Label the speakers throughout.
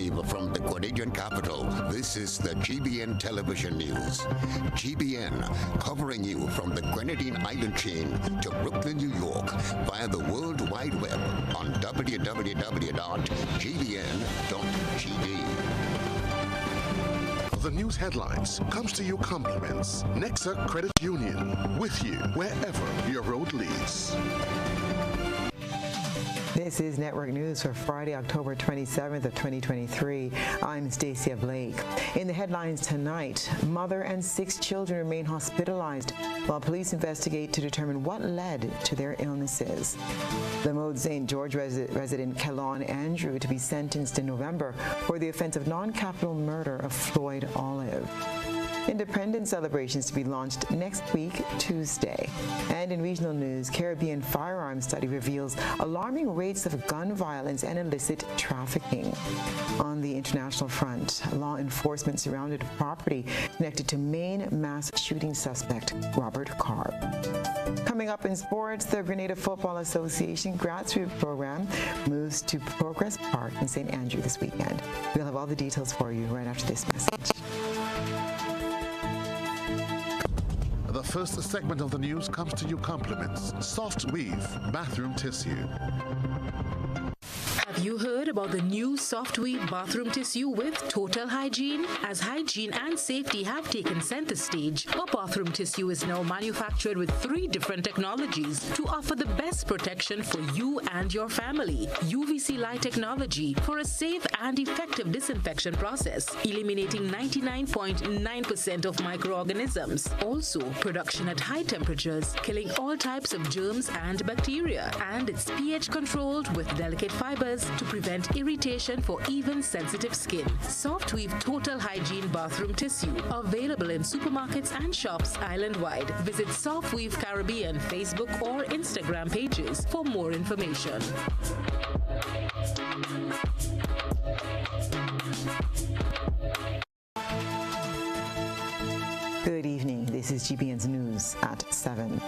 Speaker 1: Live from the Canadian capital, this is the GBN Television News. GBN, covering you from the Grenadine Island chain to Brooklyn, New York, via the World Wide Web on www.gbn.gd.
Speaker 2: The news headlines comes to you compliments. Nexa Credit Union, with you wherever your road leads.
Speaker 3: This is Network News for Friday, October 27th of 2023. I'm Stasia Blake. In the headlines tonight, mother and 6 children remain hospitalized while police investigate to determine what led to their illnesses. Lamode St. George resident Kellon Andrew to be sentenced in November for the offense of non-capital murder of Floyd Olive. Independence celebrations to be launched next week, Tuesday. And in regional news, Caribbean firearms study reveals alarming rates of gun violence and illicit trafficking. On the international front, law enforcement surrounded property connected to main mass shooting suspect Robert Carr. Coming up in sports, the Grenada Football Association grassroots program moves to Progress Park in St. Andrew this weekend. We'll have all the details for you right after this message.
Speaker 2: The first segment of the news comes to you compliments. Soft Weave Bathroom Tissue.
Speaker 4: Have you heard about the new Soft Weave bathroom tissue with total hygiene? As hygiene and safety have taken center stage, our bathroom tissue is now manufactured with 3 different technologies to offer the best protection for you and your family. UVC light technology for a safe and effective disinfection process, eliminating 99.9% of microorganisms. Also, production at high temperatures, killing all types of germs and bacteria. And it's pH controlled with delicate fibers to prevent irritation for even sensitive skin. Soft Weave Total Hygiene Bathroom Tissue, available in supermarkets and shops island-wide. Visit Soft Weave Caribbean Facebook or Instagram pages for more information.
Speaker 3: Good evening. This is GBN's News at 7.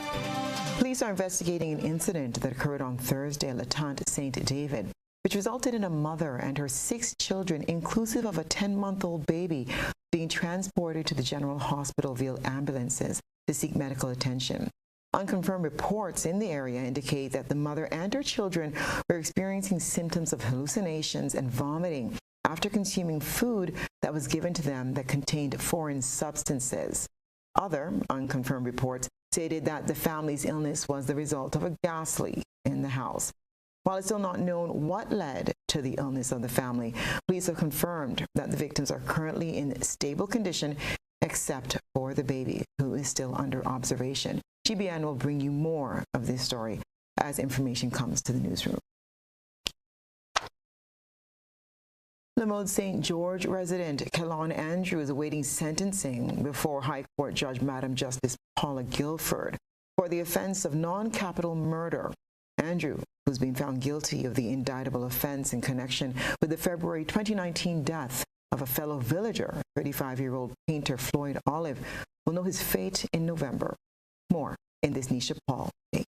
Speaker 3: Police are investigating an incident that occurred on Thursday at Latente St. David, which resulted in a mother and her 6 children, inclusive of a 10-month-old baby, being transported to the General Hospital via ambulances to seek medical attention. Unconfirmed reports in the area indicate that the mother and her children were experiencing symptoms of hallucinations and vomiting after consuming food that was given to them that contained foreign substances. Other unconfirmed reports stated that the family's illness was the result of a gas leak in the house. While it's still not known what led to the illness of the family, police have confirmed that the victims are currently in stable condition except for the baby, who is still under observation. GBN will bring you more of this story as information comes to the newsroom. Lamode St. George resident Kellon Andrew is awaiting sentencing before High Court Judge Madam Justice Paula Guilford for the offense of non-capital murder. Andrew, who's been found guilty of the indictable offense in connection with the February 2019 death of a fellow villager, 35-year-old painter Floyd Olive, will know his fate in November. More in this Nisha Paul take.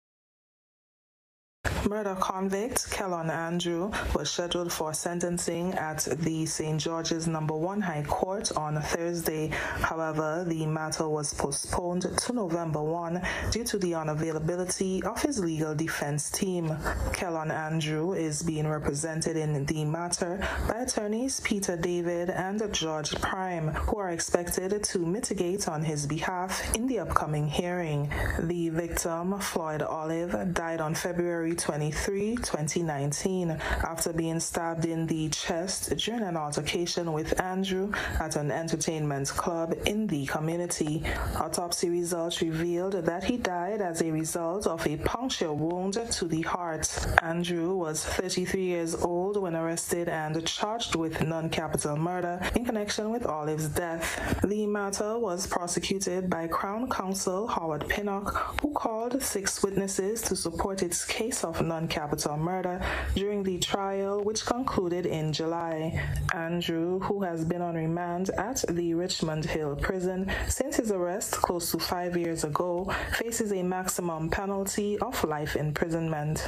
Speaker 5: Murder convict Kellon Andrew was scheduled for sentencing at the St. George's No. 1 High Court on Thursday. However, the matter was postponed to November 1 due to the unavailability of his legal defense team. Kellon Andrew is being represented in the matter by attorneys Peter David and George Prime, who are expected to mitigate on his behalf in the upcoming hearing. The victim, Floyd Olive, died on February 23, 2019, after being stabbed in the chest during an altercation with Andrew at an entertainment club in the community. Autopsy results revealed that he died as a result of a puncture wound to the heart. Andrew was 33 years old when arrested and charged with non-capital murder in connection with Olive's death. The matter was prosecuted by Crown Counsel Howard Pinnock, who called 6 witnesses to support its case of non-capital murder during the trial, which concluded in July. Andrew, who has been on remand at the Richmond Hill prison since his arrest close to 5 years ago, faces a maximum penalty of life imprisonment.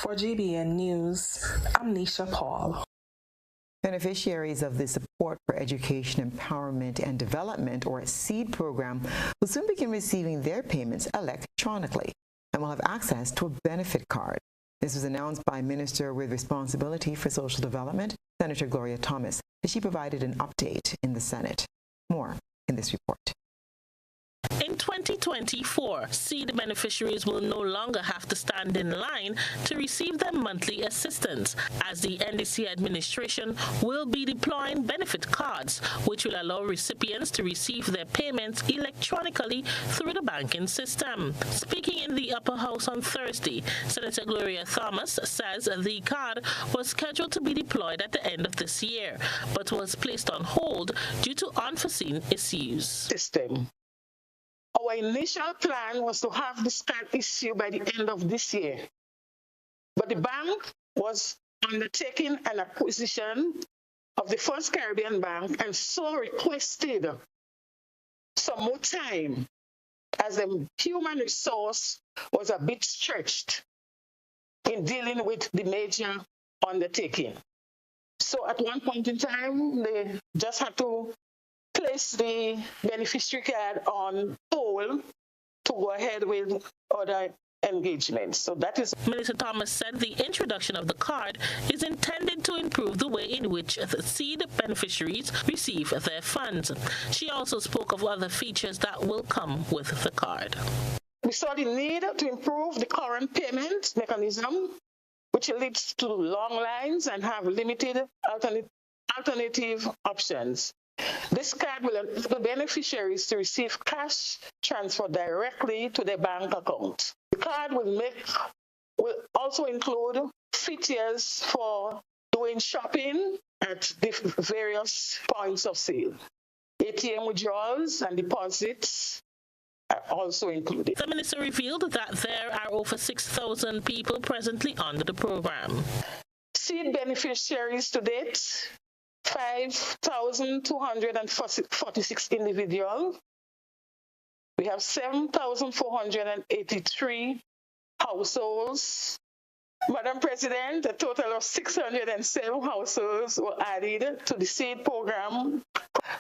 Speaker 5: For GBN News, I'm Nisha Paul.
Speaker 3: Beneficiaries of the Support for Education Empowerment and Development, or SEED program, will soon begin receiving their payments electronically and will have access to a benefit card. This was announced by Minister with Responsibility for Social Development, Senator Gloria Thomas, as she provided an update in the Senate. More in this report.
Speaker 6: In 2024, SEED beneficiaries will no longer have to stand in line to receive their monthly assistance, as the NDC administration will be deploying benefit cards, which will allow recipients to receive their payments electronically through the banking system. Speaking in the Upper House on Thursday, Senator Gloria Thomas says the card was scheduled to be deployed at the end of this year, but was placed on hold due to unforeseen issues.
Speaker 7: System. Our initial plan was to have this card issued by the end of this year. But the bank was undertaking an acquisition of the First Caribbean Bank and so requested some more time as the human resource was a bit stretched in dealing with the major undertaking. So at one point in time, they just had to place the beneficiary card on hold to go ahead with other engagements. So that is.
Speaker 6: Minister Thomas said the introduction of the card is intended to improve the way in which the SEED beneficiaries receive their funds. She also spoke of other features that will come with the card.
Speaker 7: We saw the need to improve the current payment mechanism, which leads to long lines and have limited alternative options. This card will enable beneficiaries to receive cash transfer directly to their bank account. The card will also include features for doing shopping at the various points of sale. ATM withdrawals and deposits are also included.
Speaker 6: The minister revealed that there are over 6,000 people presently under the program.
Speaker 7: SEED beneficiaries to date, 5,246 individuals. We have 7,483 households. Madam President, a total of 607 households were added to the SEED program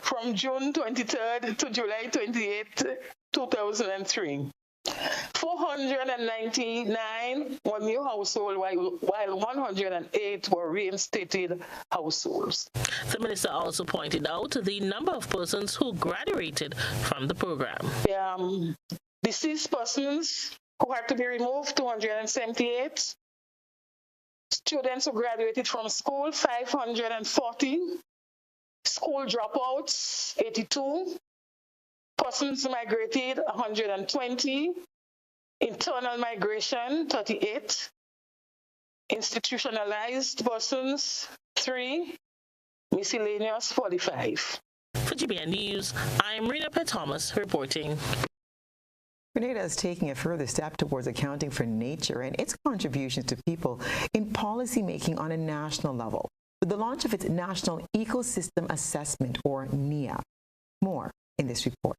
Speaker 7: from June 23rd to July 28th, 2003. 499 were new households, while 108 were reinstated households.
Speaker 6: The minister also pointed out the number of persons who graduated from the program.
Speaker 7: Deceased persons who had to be removed, 278. Students who graduated from school, 540. School dropouts, 82. Persons migrated, 120. Internal migration, 38. Institutionalized persons, 3. Miscellaneous, 45.
Speaker 6: For GBN News, I'm Rita Thomas reporting.
Speaker 3: Grenada is taking a further step towards accounting for nature and its contributions to people in policymaking on a national level, with the launch of its National Ecosystem Assessment, or NEA. More in this report.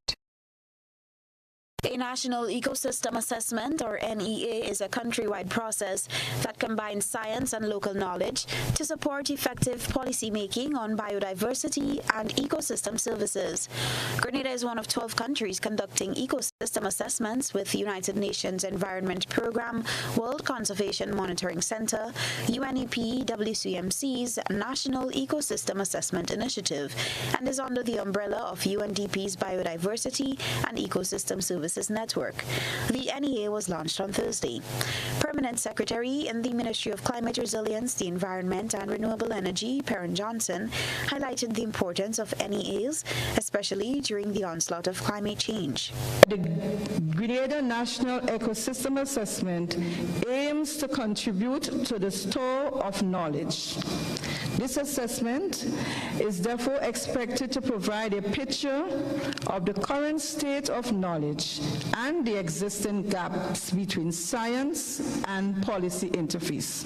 Speaker 8: A National Ecosystem Assessment, or NEA, is a countrywide process that combines science and local knowledge to support effective policymaking on biodiversity and ecosystem services. Grenada is one of 12 countries conducting ecosystem assessments with the United Nations Environment Programme, World Conservation Monitoring Center, UNEP, WCMC's National Ecosystem Assessment Initiative, and is under the umbrella of UNDP's Biodiversity and Ecosystem Services Network. The NEA was launched on Thursday. Permanent Secretary in the Ministry of Climate Resilience, the Environment and Renewable Energy, Perrin Johnson, highlighted the importance of NEAs, especially during the onslaught of climate change.
Speaker 9: The Grenada National Ecosystem Assessment aims to contribute to the store of knowledge. This assessment is therefore expected to provide a picture of the current state of knowledge and the existing gaps between science and policy interface.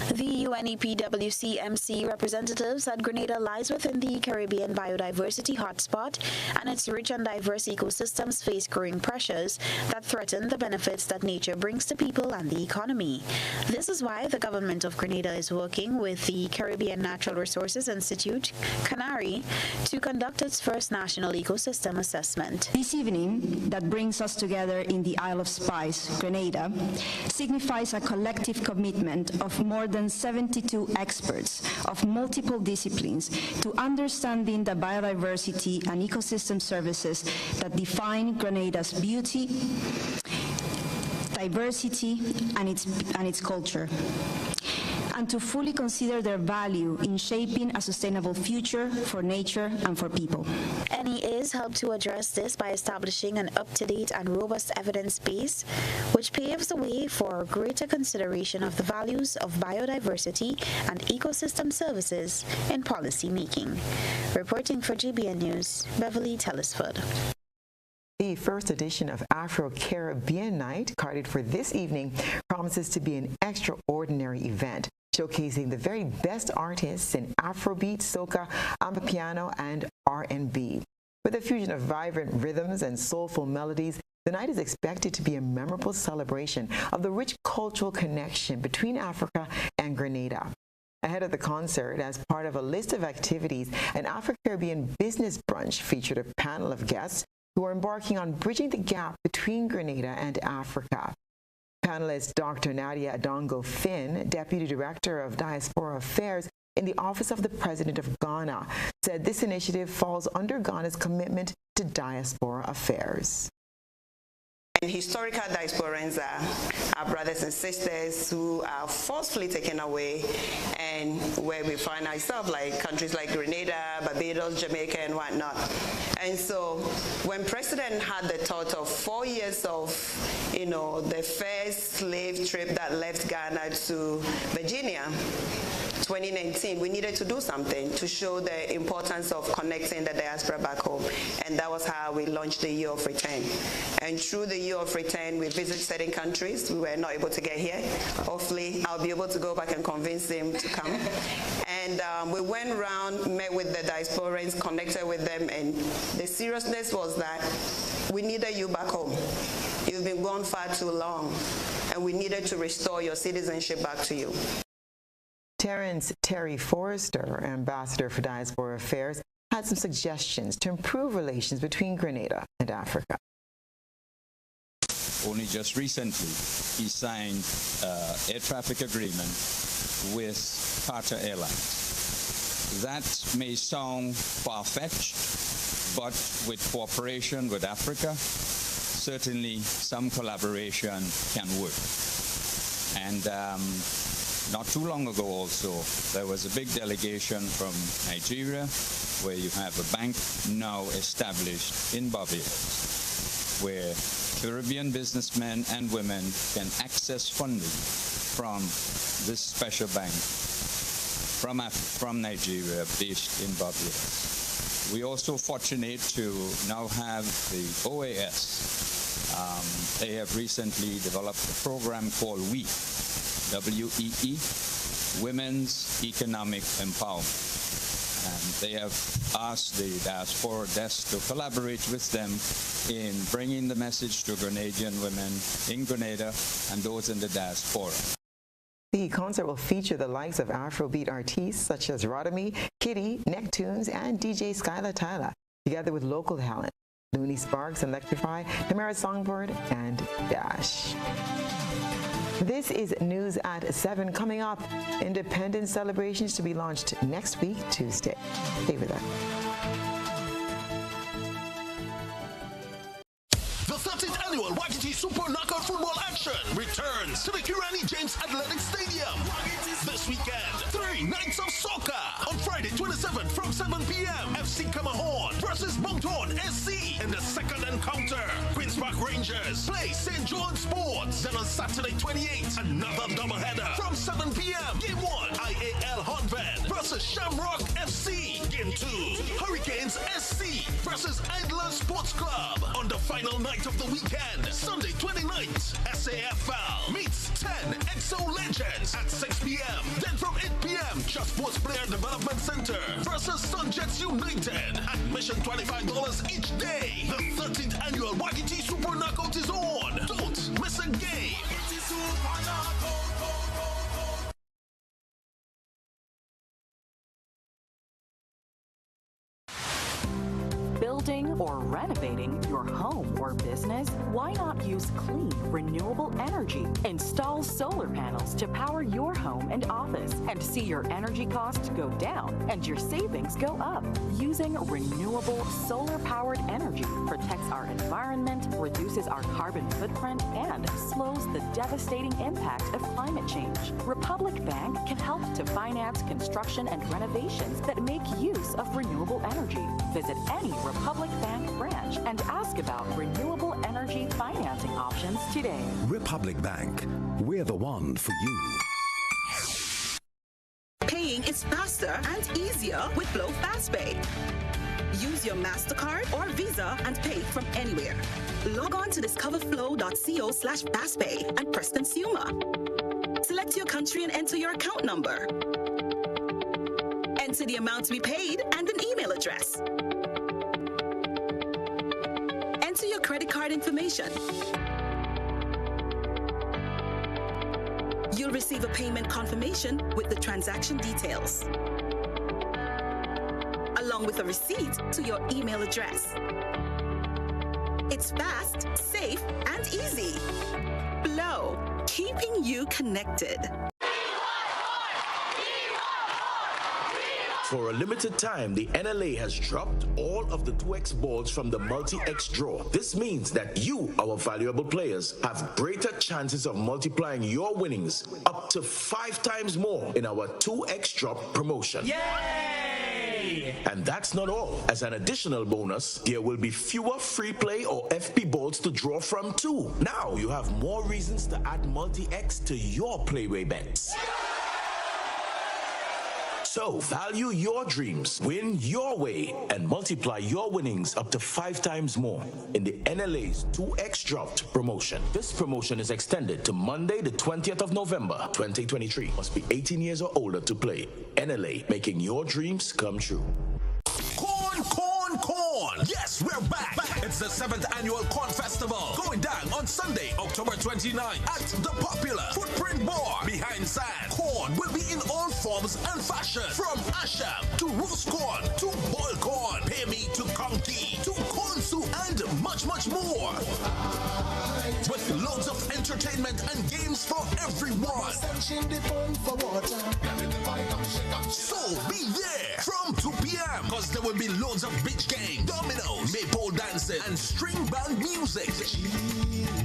Speaker 8: The UNEPWC-MC representatives said Grenada lies within the Caribbean biodiversity hotspot, and its rich and diverse ecosystems face growing pressures that threaten the benefits that nature brings to people and the economy. This is why the government of Grenada is working with the Caribbean Natural Resources Institute, CANARI, to conduct its first national ecosystem assessment.
Speaker 10: This evening, that brings us together in the Isle of Spice, Grenada, signifies a collective commitment of more than 72 experts of multiple disciplines to understanding the biodiversity and ecosystem services that define Grenada's beauty, diversity, and its culture, and to fully consider their value in shaping a sustainable future for nature and for people.
Speaker 8: NEAs help to address this by establishing an up-to-date and robust evidence base, which paves the way for greater consideration of the values of biodiversity and ecosystem services in policy making. Reporting for GBN News, Beverly Tellisford.
Speaker 3: The first edition of Afro-Caribbean Night, carded for this evening, promises to be an extraordinary event, showcasing the very best artists in Afrobeat, soca, amapiano, and R&B. With a fusion of vibrant rhythms and soulful melodies, the night is expected to be a memorable celebration of the rich cultural connection between Africa and Grenada. Ahead of the concert, as part of a list of activities, an Afro-Caribbean business brunch featured a panel of guests who are embarking on bridging the gap between Grenada and Africa. Panelist Dr. Nadia Adongo Finn, Deputy Director of Diaspora Affairs in the Office of the President of Ghana, said this initiative falls under Ghana's commitment to diaspora affairs.
Speaker 11: And historical diasporans are our brothers and sisters who are forcefully taken away, and where we find ourselves, like countries like Grenada, Barbados, Jamaica, and whatnot. And so when President had the thought of 4 years of, the first slave trip that left Ghana to Virginia, 2019, we needed to do something to show the importance of connecting the diaspora back home. And that was how we launched the Year of Return. And through the Year of Return, we visited certain countries. We were not able to get here. Hopefully, I'll be able to go back and convince him to come. And we went around, met with the diasporans, connected with them, and the seriousness was that we needed you back home. You've been gone far too long, and we needed to restore your citizenship back to you.
Speaker 3: Terry Forrester, Ambassador for Diaspora Affairs, had some suggestions to improve relations between Grenada and Africa.
Speaker 12: Only just recently, he signed an air traffic agreement with Qatar Airlines. That may sound far-fetched, but with cooperation with Africa, certainly some collaboration can work. And not too long ago also, there was a big delegation from Nigeria, where you have a bank now established in Barbados, where Caribbean businessmen and women can access funding from this special bank from Nigeria, based in Barbados. We're also fortunate to now have the OAS. They have recently developed a program called WEE, W-E-E, Women's Economic Empowerment. And they have asked the diaspora desk to collaborate with them in bringing the message to Grenadian women in Grenada and those in the diaspora.
Speaker 3: The concert will feature the likes of Afrobeat artists such as Rodamy, Kitty, Necktunes, and DJ Skylar Tyler, together with local talent, Looney Sparks, Electrify, Tamara Songbird, and Dash. This is News at 7. Coming up, Independence celebrations to be launched next week, Tuesday. Stay with us.
Speaker 13: The 13th annual YGT Super Knockout Football Action returns to the Kirani James Athletic Stadium this weekend. 3 nights of soccer on Friday 27th from 7 p.m. FC Camahorn versus Moncton SC in the second encounter. Queen's Park Rangers play St. John Sports. Then on Saturday 28th, another doubleheader from 7 p.m. Game 1, IAL Honved versus Shamrock FC. Game 2, Hurricanes SC versus Idler Sports Club. On the final night of the weekend, Sunday 29th, SAFL meets 10 Then EXO Legends at 6 p.m. Then from 8 p.m. Just Sports Player Development Center versus Sunjets United. Admission $25 each day. The 13th annual YGT Super Knockout is on. Don't miss a game.
Speaker 14: Building or renovating your home or business? Why not use clean, renewable energy? Install solar panels to power your home and office and see your energy costs go down and your savings go up. Using renewable solar-powered energy protects our environment, reduces our carbon footprint, and slows the devastating impact of climate change. Republic Bank can help to finance construction and renovations that make use of renewable energy. Visit any Republic Bank branch and ask about renewable energy financing options today.
Speaker 15: Republic Bank, we're the one for you.
Speaker 16: Paying is faster and easier with Glow FastPay. Use your MasterCard or Visa and pay from anywhere. Log on to discoverflow.co/fastpay and press Consumer. Select your country and enter your account number. Enter the amount to be paid and an email address. Enter your credit card information. You'll receive a payment confirmation with the transaction details, along with a receipt to your email address. It's fast, safe, and easy. Flow, keeping you connected.
Speaker 17: For a limited time, the NLA has dropped all of the 2X balls from the multi-X draw. This means that you, our valuable players, have greater chances of multiplying your winnings up to 5 times more in our 2X drop promotion. Yay! And that's not all. As an additional bonus, there will be fewer free play or FP balls to draw from too. Now you have more reasons to add multi-X to your playway bets. So, value your dreams, win your way, and multiply your winnings up to 5 times more in the NLA's 2X Dropped promotion. This promotion is extended to Monday, the 20th of November, 2023. Must be 18 years or older to play. NLA, making your dreams come true.
Speaker 13: Corn! Yes, we're back! It's the 7th annual Corn Festival, going down on Sunday, October 29th at the popular Footprint Bar behind Sand. Corn will be in all forms and fashion, from asham to roast corn to boiled corn, pay me to conky to corn soup, and much more. With loads of entertainment and games for everyone. So be there from 2 p.m. because there will be loads of beach games, dominoes, maypole dancing, and string band music.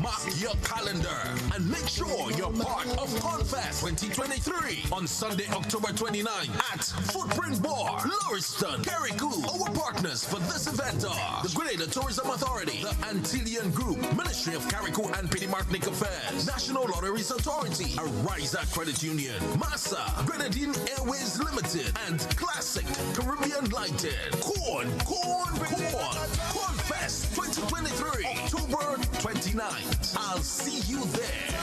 Speaker 13: Mark your calendar and make sure you're part of Cornfest 2023 on Sunday, October 29th at Footprint Bar, Lauriston, Carriacou. Our partners for this event are the Grenada Tourism Authority, the Antillean Group, Ministry of Carriacou and Petty Martinique Affairs, National Lotteries Authority, Ariza Credit Union, Massa, Grenadine Airways Limited, and Classic Caribbean Lighted. Cornfest 2023, October 29th. I'll see you there.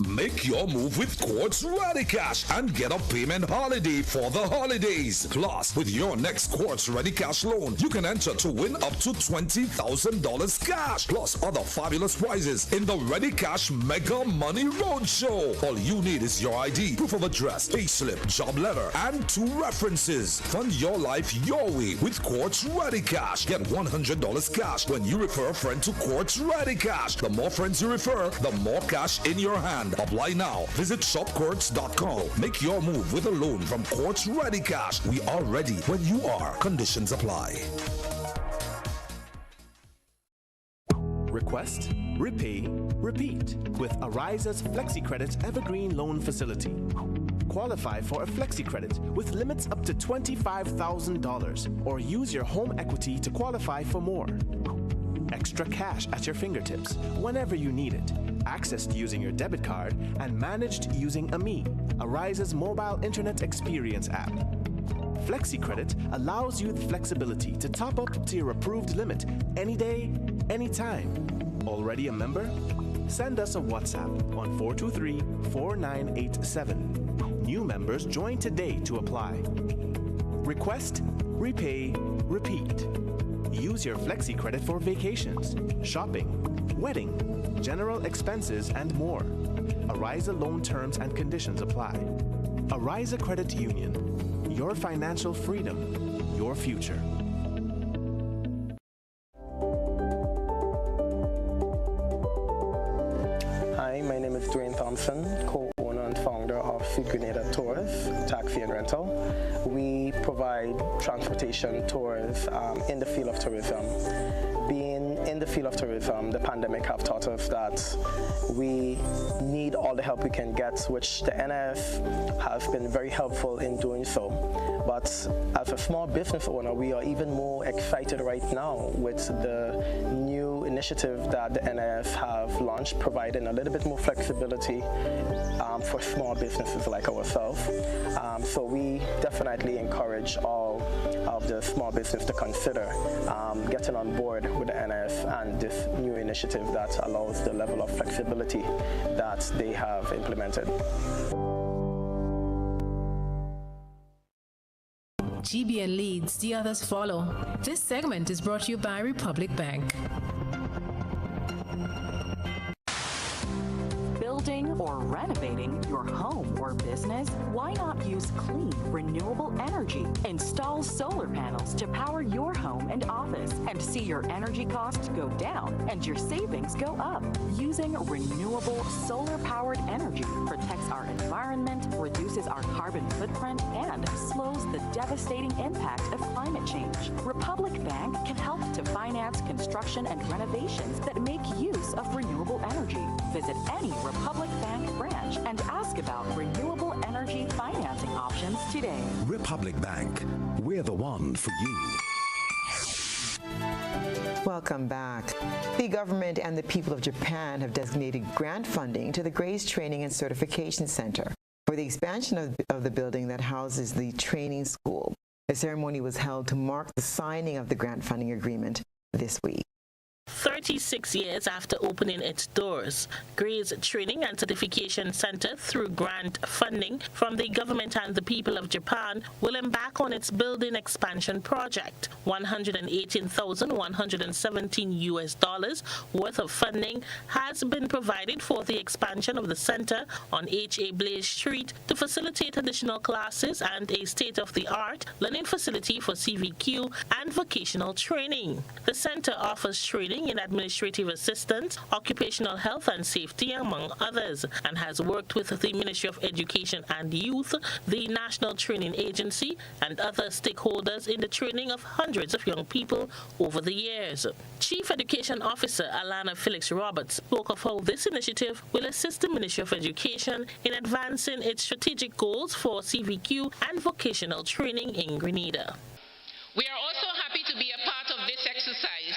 Speaker 18: Make your move with Quartz Ready Cash and get a payment holiday for the holidays. Plus, with your next Quartz Ready Cash loan, you can enter to win up to $20,000 cash, plus other fabulous prizes in the Ready Cash Mega Money Roadshow. All you need is your ID, proof of address, payslip, job letter, and 2 references. Fund your life your way with Quartz Ready Cash. Get $100 cash when you refer a friend to Quartz Ready Cash. The more friends you refer, the more cash in your hand. Apply now. Visit shopquartz.com. Make your move with a loan from Quartz Ready Cash. We are ready when you are. Conditions apply.
Speaker 19: Request, repay, repeat with Ariza's FlexiCredit Evergreen Loan Facility. Qualify for a FlexiCredit with limits up to $25,000 or use your home equity to qualify for more. Extra cash at your fingertips whenever you need it. Accessed using your debit card and managed using AMI, Ariza's mobile internet experience app. FlexiCredit allows you the flexibility to top up to your approved limit any day, anytime. Already a member? Send us a WhatsApp on 423-4987. New members join today to apply. Request, repay, repeat. Use your Flexi Credit for vacations, shopping, wedding, general expenses, and more. Ariza loan terms and conditions apply. Ariza Credit Union. Your financial freedom, your future.
Speaker 20: Hi, my name is Dwayne Thompson, co-owner and founder of Grenada Tours, Taxi and Rental. We provide transportation tours in the field of tourism. Being in the field of tourism, the pandemic have taught us that we need all the help we can get, which the NIF has been very helpful in doing so. But as a small business owner, we are even more excited right now with the new initiative that the NIF have launched, providing a little bit more flexibility for small businesses like ourselves. So we definitely encourage all of the small business to consider getting on board with the NIF and this new initiative that allows the level of flexibility that they have implemented.
Speaker 4: GBN leads, the others follow. This segment is brought to you by Republic Bank.
Speaker 14: Building or renovating your home or business? Why not use clean, renewable energy? Install solar panels to power your home and office and see your energy costs go down and your savings go up. Using renewable solar-powered energy protects our environment, reduces our carbon footprint, and slows the devastating impact of climate change. Republic Bank can help to finance construction and renovations that make use of renewable energy. Visit any Republic Bank branch and ask about renewable energy financing options today.
Speaker 15: Republic Bank, we're the one for you.
Speaker 3: Welcome back. The government and the people of Japan have designated grant funding to the Grace Training and Certification Center for the expansion of the building that houses the training school. A ceremony was held to mark the signing of the grant funding agreement this week.
Speaker 6: 36 years after opening its doors, Grace Training and Certification Center, through grant funding from the government and the people of Japan, will embark on its building expansion project. $118,117 worth of funding has been provided for the expansion of the center on H.A. Blaze Street to facilitate additional classes and a state-of-the-art learning facility for CVQ and vocational training. The center offers training in administrative assistance, occupational health and safety, among others, and has worked with the Ministry of Education and Youth, the National Training Agency, and other stakeholders in the training of hundreds of young people over the years. Chief Education Officer Alana Felix Roberts spoke of how this initiative will assist the Ministry of Education in advancing its strategic goals for CVQ and vocational training in Grenada.
Speaker 21: We are also happy to be a part of this exercise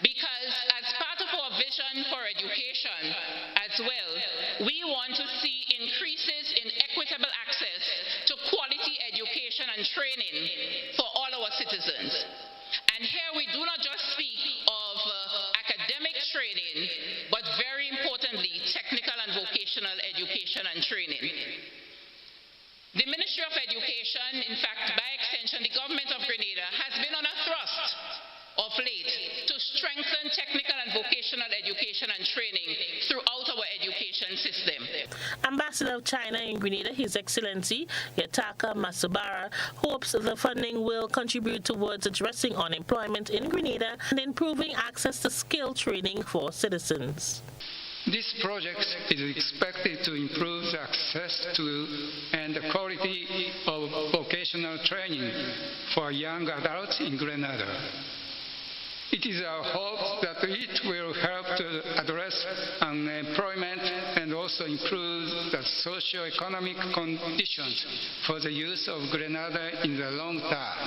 Speaker 21: because as part of our vision for education as well, we want to see increases in equitable access to quality education and training for all our citizens. And here we do not just speak of academic training, but very importantly, technical and vocational education and training. The Ministry of Education, in fact, by extension, the government of Grenada, has been on a thrust of late to strengthen technical and vocational education and training throughout our education system.
Speaker 6: Ambassador of China in Grenada, His Excellency Yataka Masubara, hopes the funding will contribute towards addressing unemployment in Grenada and improving access to skill training for citizens.
Speaker 22: This project is expected to improve the access to and the quality of vocational training for young adults in Grenada. It is our hope that it will help to address unemployment and also improve the socio-economic conditions for the youth of Grenada in the long term.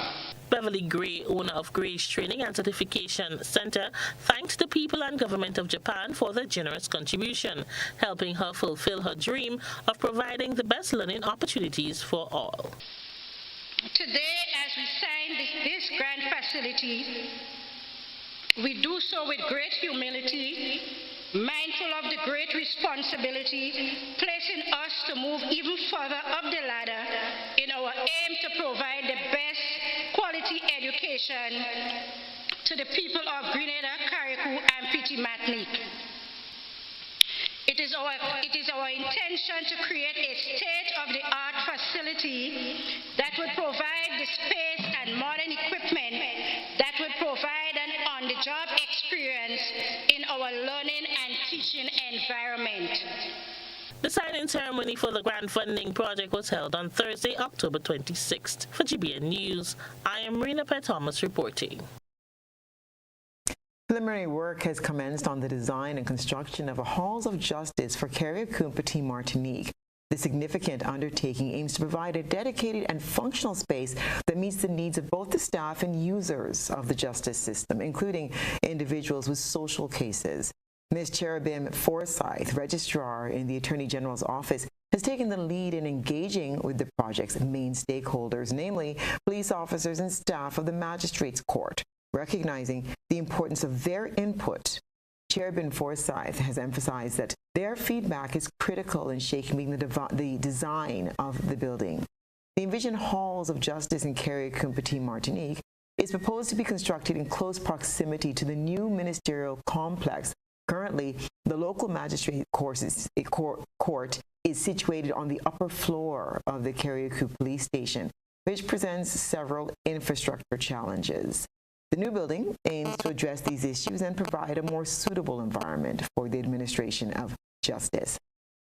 Speaker 6: Beverly Gray, owner of Grace Training and Certification Center, thanked the people and government of Japan for their generous contribution, helping her fulfill her dream of providing the best learning opportunities for all.
Speaker 23: Today, as we sign this grant facility,
Speaker 1: We do so with great humility, mindful of the great responsibility placing us to move even further up the ladder in our aim to provide the best quality education to the people of Grenada, Carriacou, and Petit Martinique. It is our intention to create a state-of-the-art facility that would provide the space and modern equipment that would provide an on-the-job experience in our learning and teaching environment.
Speaker 6: The signing ceremony for the grant funding project was held on Thursday, October 26th. For GBN News, I am Marina Thomas reporting.
Speaker 3: Preliminary work has commenced on the design and construction of a Halls of Justice for Carriacou and Petit Martinique. The significant undertaking aims to provide a dedicated and functional space that meets the needs of both the staff and users of the justice system, including individuals with social cases. Ms. Cherubim Forsyth, Registrar in the Attorney General's office, has taken the lead in engaging with the project's main stakeholders, namely police officers and staff of the Magistrates Court, recognizing the importance of their input. Cherubim Forsyth has emphasized that their feedback is critical in shaping the design of the building. The envisioned Halls of Justice in Carriacou and Petit Martinique is proposed to be constructed in close proximity to the new ministerial complex. Currently, the local magistrate court is situated on the upper floor of the Carriacou police station, which presents several infrastructure challenges. The new building aims to address these issues and provide a more suitable environment for the administration of justice.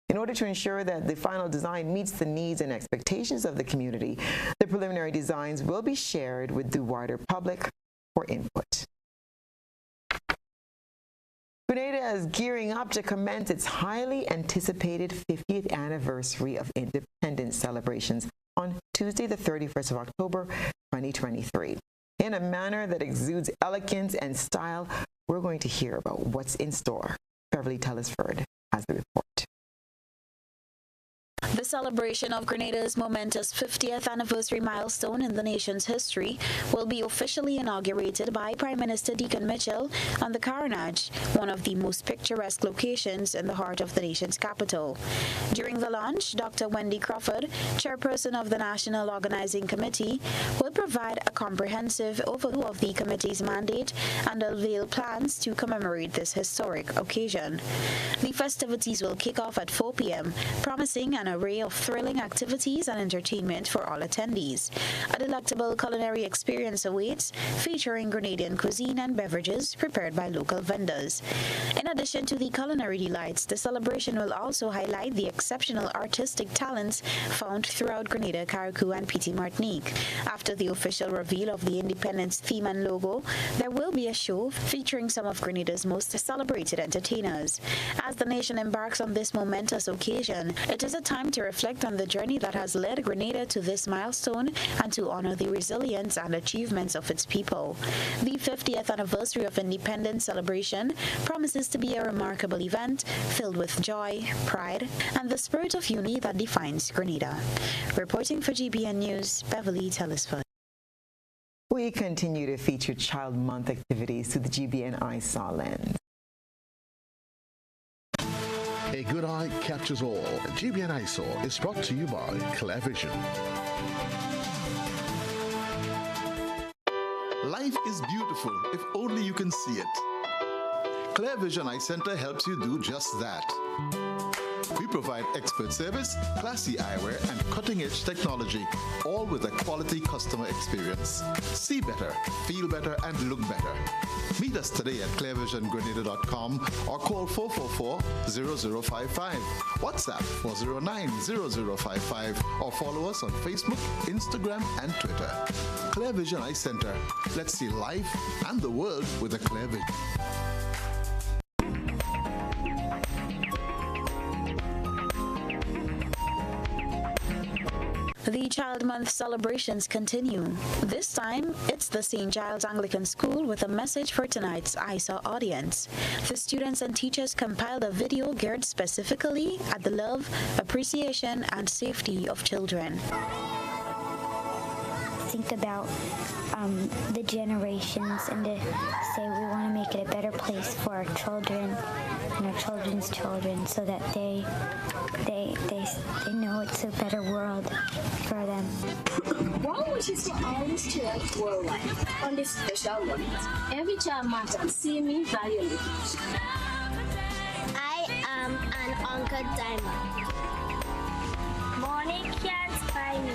Speaker 3: In order to ensure that the final design meets the needs and expectations of the community, the preliminary designs will be shared with the wider public for input. Grenada is gearing up to commence its highly anticipated 50th anniversary of independence celebrations on Tuesday, the 31st of October, 2023. In a manner that exudes elegance and style, we're going to hear about what's in store. Beverly Tellisford has the report.
Speaker 8: The celebration of Grenada's momentous 50th anniversary milestone in the nation's history will be officially inaugurated by Prime Minister Deacon Mitchell on the Carnage, one of the most picturesque locations in the heart of the nation's capital. During the launch, Dr. Wendy Crawford, chairperson of the National Organizing Committee, will provide a comprehensive overview of the committee's mandate and unveil plans to commemorate this historic occasion. The festivities will kick off at 4 p.m., promising an array of thrilling activities and entertainment for all attendees. A delectable culinary experience awaits, featuring Grenadian cuisine and beverages prepared by local vendors. In addition to the culinary delights, the celebration will also highlight the exceptional artistic talents found throughout Grenada, Carriacou, and Petit Martinique. After the official reveal of the Independence theme and logo, there will be a show featuring some of Grenada's most celebrated entertainers. As the nation embarks on this momentous occasion, it is a time to reflect on the journey that has led Grenada to this milestone and to honor the resilience and achievements of its people. The 50th anniversary of independence celebration promises to be a remarkable event filled with joy, pride, and the spirit of unity that defines Grenada. Reporting for GBN News, Beverly Tellisford.
Speaker 3: We continue to feature Child Month activities through the GBN ISAW lens.
Speaker 2: A good eye captures all. GBN ISAW is brought to you by Clear Vision.
Speaker 23: Life is beautiful if only you can see it. Clear Vision Eye Center helps you do just that. We provide expert service, classy eyewear, and cutting-edge technology, all with a quality customer experience. See better, feel better, and look better. Meet us today at clearvisiongrenada.com or call 444-0055, WhatsApp 409-0055, or follow us on Facebook, Instagram, and Twitter. Clear Vision Eye Center. Let's see life and the world with a clear vision.
Speaker 8: The Child Month celebrations continue. This time, it's the St. Giles Anglican School with a message for tonight's ISAW audience. The students and teachers compiled a video geared specifically at the love, appreciation, and safety of children.
Speaker 24: Think about
Speaker 5: the generations and to say we want to make it a better place for our children and our children's children so that they know it's a better world for them.
Speaker 7: One wishes for all the students worldwide on this special moment. Every child matters. See me valuably.
Speaker 9: I am an Uncle Diamond. Morning can't find me.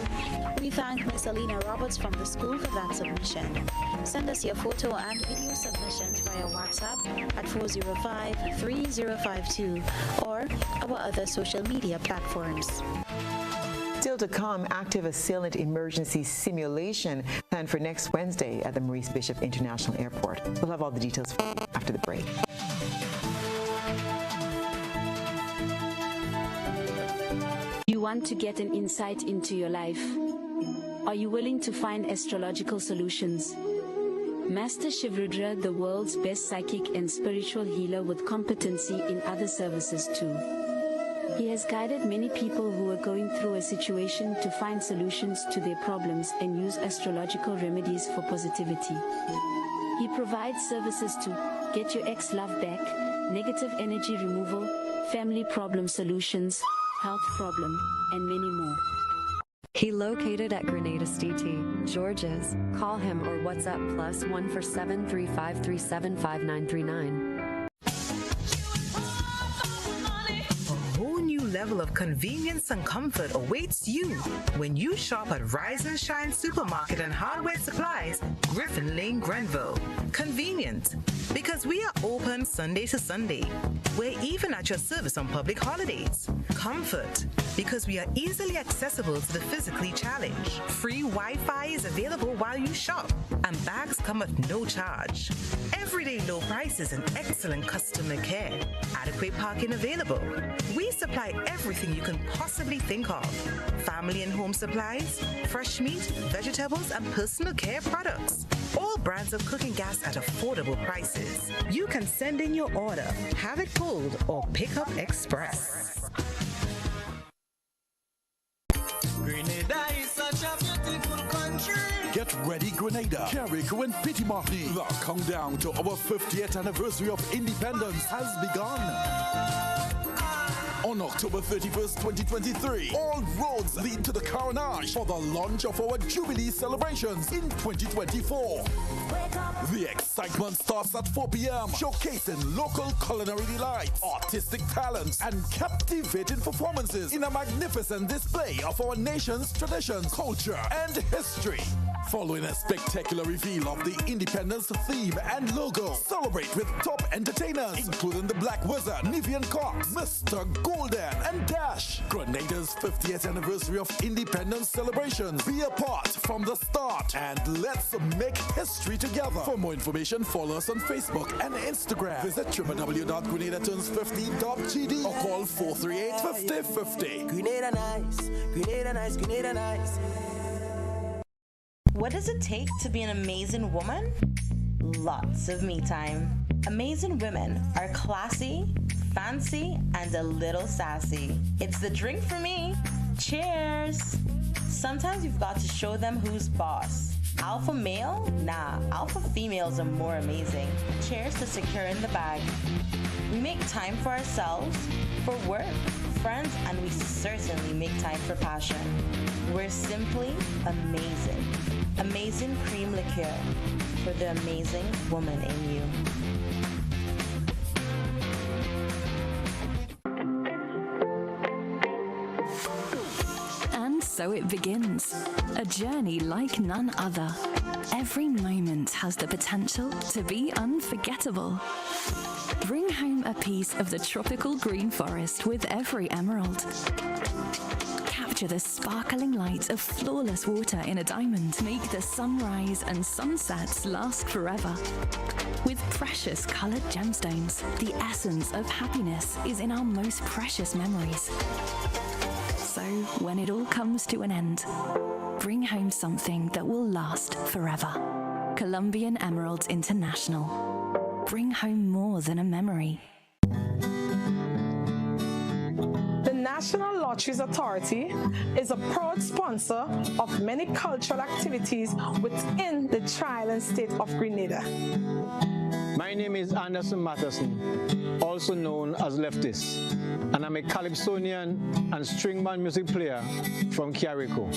Speaker 8: We thank Ms. Alina Roberts from the school for that submission. Send us your photo and video submissions via WhatsApp at 405-3052 or our other social media platforms.
Speaker 3: Still to come, active assailant emergency simulation planned for next Wednesday at the Maurice Bishop International Airport. We'll have all the details for you after the break.
Speaker 24: You want to get an insight into your life? Are you willing to find astrological solutions? Master Shivrudra, the world's best psychic and spiritual healer with competency in other services too. He has guided many people who are going through a situation to find solutions to their problems and use astrological remedies for positivity. He provides services to get your ex-love back, negative energy removal, family problem solutions, health problem, and many more.
Speaker 25: He located at Grenada STT, George's. Call him or WhatsApp +1 for 735375939.
Speaker 26: Level of convenience and comfort awaits you when you shop at Rise and Shine Supermarket and Hardware Supplies, Griffin Lane, Grenville. Convenient, because we are open Sunday to Sunday. We're even at your service on public holidays. Comfort, because we are easily accessible to the physically challenged. Free Wi-Fi is available while you shop, and bags come at no charge. Everyday low prices and excellent customer care. Adequate parking available. We supply everything you can possibly think of. Family and home supplies, fresh meat, vegetables, and personal care products. All brands of cooking gas at affordable prices. You can send in your order, have it pulled, or pick up express.
Speaker 13: Grenada is such a beautiful country. Get ready, Grenada, Carrick, and Pity Marty. The countdown to our 50th anniversary of independence has begun. On October 31st, 2023, all roads lead to the Carnage for the launch of our Jubilee celebrations in 2024. The excitement starts at 4 p.m., showcasing local culinary delights, artistic talents, and captivating performances in a magnificent display of our nation's traditions, culture, and history. Following a spectacular reveal of the Independence theme and logo, celebrate with top entertainers, including the Black Wizard, Nivian Cox, Mr. Golden, and Dash. Grenada's 50th anniversary of independence celebrations. Be a part from the start, and let's make history together. For more information, follow us on Facebook and Instagram. Visit www.grenadaturns50.gd or call 438-5050.
Speaker 27: Grenada nice, Grenada nice, Grenada nice.
Speaker 28: What does it take to be an amazing woman? Lots of me time. Amazing women are classy, fancy, and a little sassy. It's the drink for me. Cheers! Sometimes you've got to show them who's boss. Alpha male? Nah, alpha females are more amazing. Cheers to securing the bag. We make time for ourselves, for work, friends, and we certainly make time for passion. We're simply amazing. Amazing cream liqueur for the amazing woman in you.
Speaker 29: And so it begins. A journey like none other. Every moment has the potential to be unforgettable. Bring home a piece of the tropical green forest with every emerald. Capture the sparkling light of flawless water in a diamond. Make the sunrise and sunsets last forever. With precious colored gemstones, the essence of happiness is in our most precious memories. So when it all comes to an end, bring home something that will last forever. Colombian Emeralds International. Bring home more than a memory.
Speaker 30: The
Speaker 4: National Lotteries Authority is a proud sponsor of many cultural activities within the tri-island state of Grenada.
Speaker 10: My name is Anderson Matterson, also known as Leftist, and I'm a calypsonian and string band music player from Carrico.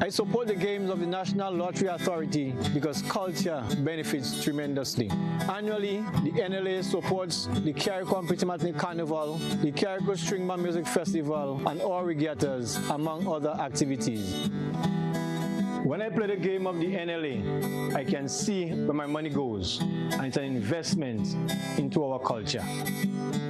Speaker 10: I support the games of the National Lottery Authority because culture benefits tremendously. Annually, the NLA supports the Carrico Pitamatin Carnival, the Carrico String Band Music Festival, and all regattas, among other activities. When I play the game of the NLA, I can see where my money goes, and it's an investment into our culture.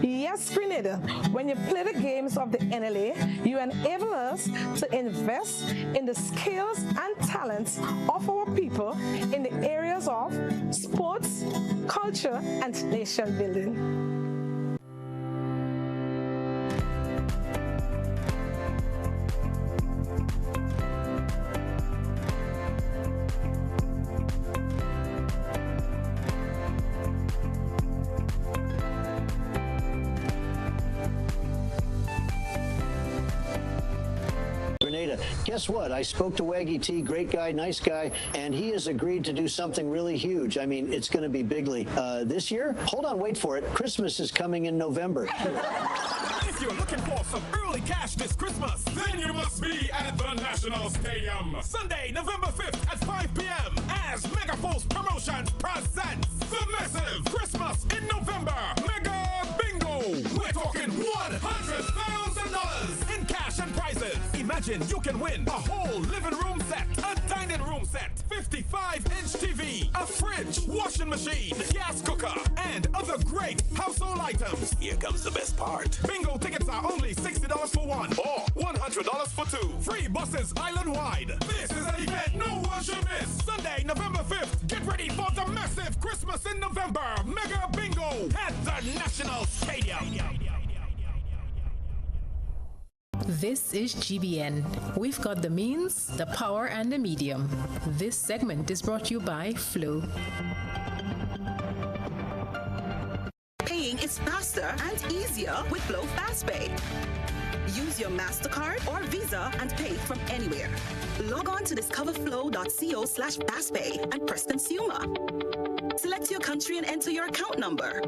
Speaker 4: Yes, Grenada, when you play the games of the NLA, you enable us to invest in the skills and talents of our people in the areas of sports, culture, and nation building.
Speaker 11: Guess what? I spoke to Waggy T, great guy, nice guy, and he has agreed to do something really huge. I mean, it's going to be bigly. This year? Hold on, wait for it. Christmas is coming in November.
Speaker 12: If you're looking for some early cash this Christmas, then you must be at the National Stadium. Sunday, November 5th at 5 p.m. as Megaforce Promotions presents the massive Christmas in November Mega Bingo. We're talking $100,000 in cash and prizes. Imagine you can win a whole living room set, a dining room set, 55-inch TV, a fridge, washing machine, gas cooker, and other great household items. Here comes the best part. Bingo tickets are only $60 for one or $100 for two. Free buses island-wide. This is an event no one should miss. Sunday, November 5th. Get ready for the massive Christmas in November Mega Bingo at the National Stadium.
Speaker 16: This is GBN. We've got the means, the power, and the medium. This segment is brought to you by Flow.
Speaker 17: Paying is faster and easier with Flow FastPay. Use your MasterCard or Visa and pay from anywhere. Log on to discoverflow.co/fastpay and press Consumer. Select your country and enter your account number.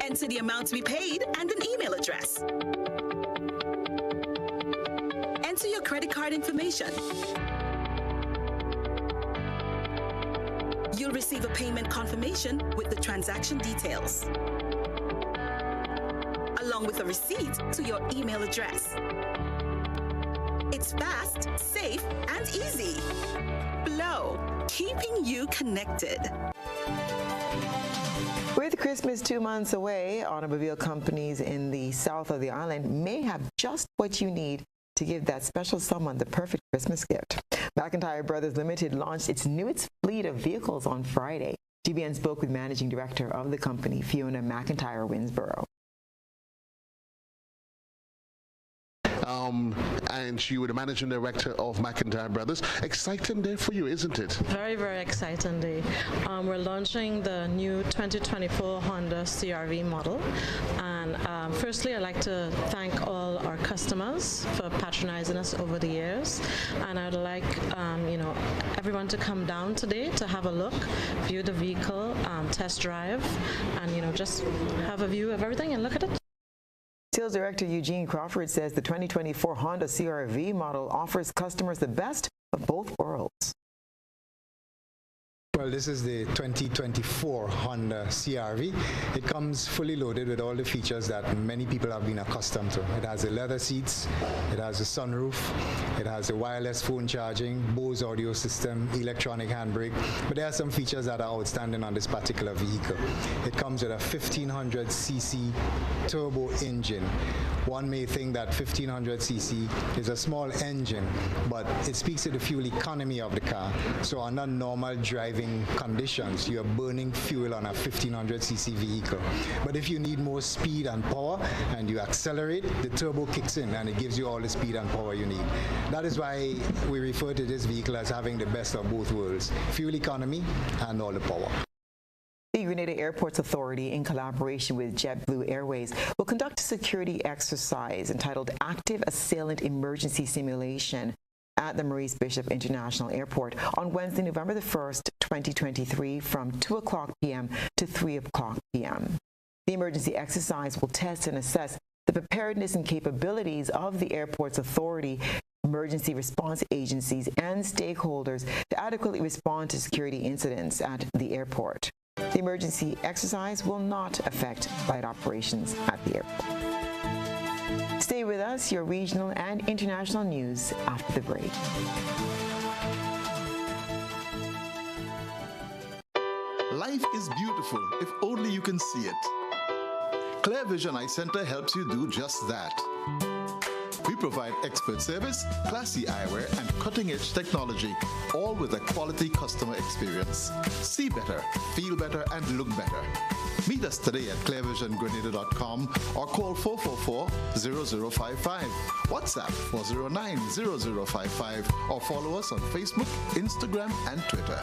Speaker 17: Enter the amount to be paid and an email address. Enter your credit card information. You'll receive a payment confirmation with the transaction details, along with a receipt to your email address. It's fast, safe, and easy. Flow, keeping you connected.
Speaker 3: With Christmas 2 months away, automobile companies in the south of the island may have just what you need to give that special someone the perfect Christmas gift. McIntyre Brothers Limited launched its newest fleet of vehicles on Friday. GBN spoke with Managing Director of the company, Fiona McIntyre Winsborough.
Speaker 2: And you were the Managing Director of McIntyre Brothers. Exciting day for you, isn't it?
Speaker 18: Very, very exciting day. We're launching the new 2024 Honda CR-V model. And firstly, I'd like to thank all our customers for patronizing us over the years. And I'd like everyone to come down today to have a look, view the vehicle, test drive, and just have a view of everything and look at it.
Speaker 3: Sales Director Eugene Crawford says the 2024 Honda CR-V model offers customers the best of both worlds.
Speaker 19: Well, this is the 2024 Honda CR-V. It comes fully loaded with all the features that many people have been accustomed to. It has the leather seats, it has a sunroof, it has the wireless phone charging, Bose audio system, electronic handbrake, but there are some features that are outstanding on this particular vehicle. It comes with a 1500cc turbo engine. One may think that 1500cc is a small engine, but it speaks to the fuel economy of the car. So under normal driving conditions, you're burning fuel on a 1500cc vehicle. But if you need more speed and power and you accelerate, the turbo kicks in and it gives you all the speed and power you need. That is why we refer to this vehicle as having the best of both worlds, fuel economy and all the power.
Speaker 3: The Grenada Airports Authority, in collaboration with JetBlue Airways, will conduct a security exercise entitled Active Assailant Emergency Simulation at the Maurice Bishop International Airport on Wednesday, November the 1st, 2023, from 2 o'clock p.m. to 3 o'clock p.m. The emergency exercise will test and assess the preparedness and capabilities of the Airports Authority, emergency response agencies, and stakeholders to adequately respond to security incidents at the airport. The emergency exercise will not affect flight operations at the airport. Stay with us, your regional and international news after the break.
Speaker 1: Life is beautiful if only you can see it. Clear Vision Eye Center helps you do just that. We provide expert service, classy eyewear, and cutting-edge technology, all with a quality customer experience. See better, feel better, and look better. Meet us today at clearvisiongrenada.com or call 444-0055, WhatsApp 409-0055, or follow us on Facebook, Instagram, and Twitter.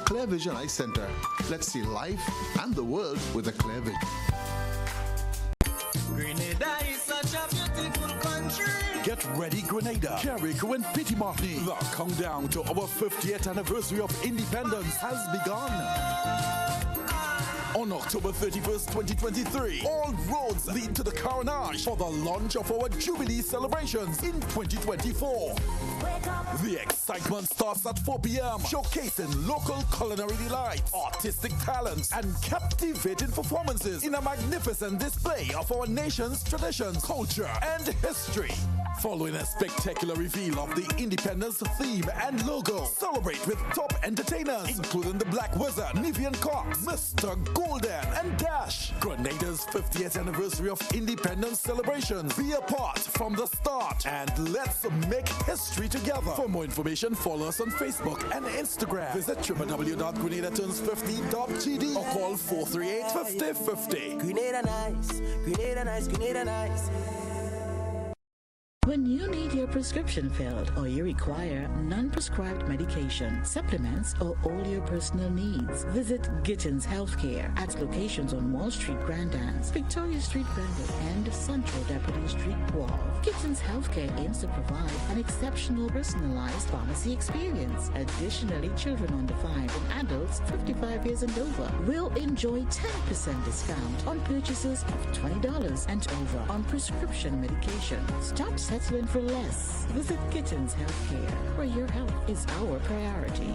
Speaker 1: Clear Vision Eye Center. Let's see life and the world with a clear vision.
Speaker 5: Grenada is such a beautiful country.
Speaker 13: Get ready, Grenada, Carrick, and Pity Martini. The countdown to our 50th anniversary of independence has begun. On October 31st, 2023, all roads lead to the Carnage for the launch of our Jubilee celebrations in 2024. The excitement starts at 4 p.m., showcasing local culinary delights, artistic talents, and captivating performances in a magnificent display of our nation's traditions, culture, and history. Following a spectacular reveal of the Independence theme and logo, celebrate with top entertainers, including the Black Wizard, Nivian Cox, Mr. Golden, and Dash. Grenada's 50th anniversary of independence celebrations. Be a part from the start, and let's make history together. For more information, follow us on Facebook and Instagram. Visit www.grenadaturns50.gd or call 438-5050.
Speaker 27: Grenada nice, Grenada nice, Grenada nice.
Speaker 6: When you need your prescription filled or you require non-prescribed medication, supplements, or all your personal needs, visit Gittins Healthcare at locations on Wall Street, Grand Anse, Victoria Street, Brandon, and Central Deputy Street, Wall. Gittins Healthcare aims to provide an exceptional personalized pharmacy experience. Additionally, children under 5 and adults 55 years and over will enjoy 10% discount on purchases of $20 and over on prescription medication. Stop settling for less. Visit Gittins Healthcare, where your health is our priority.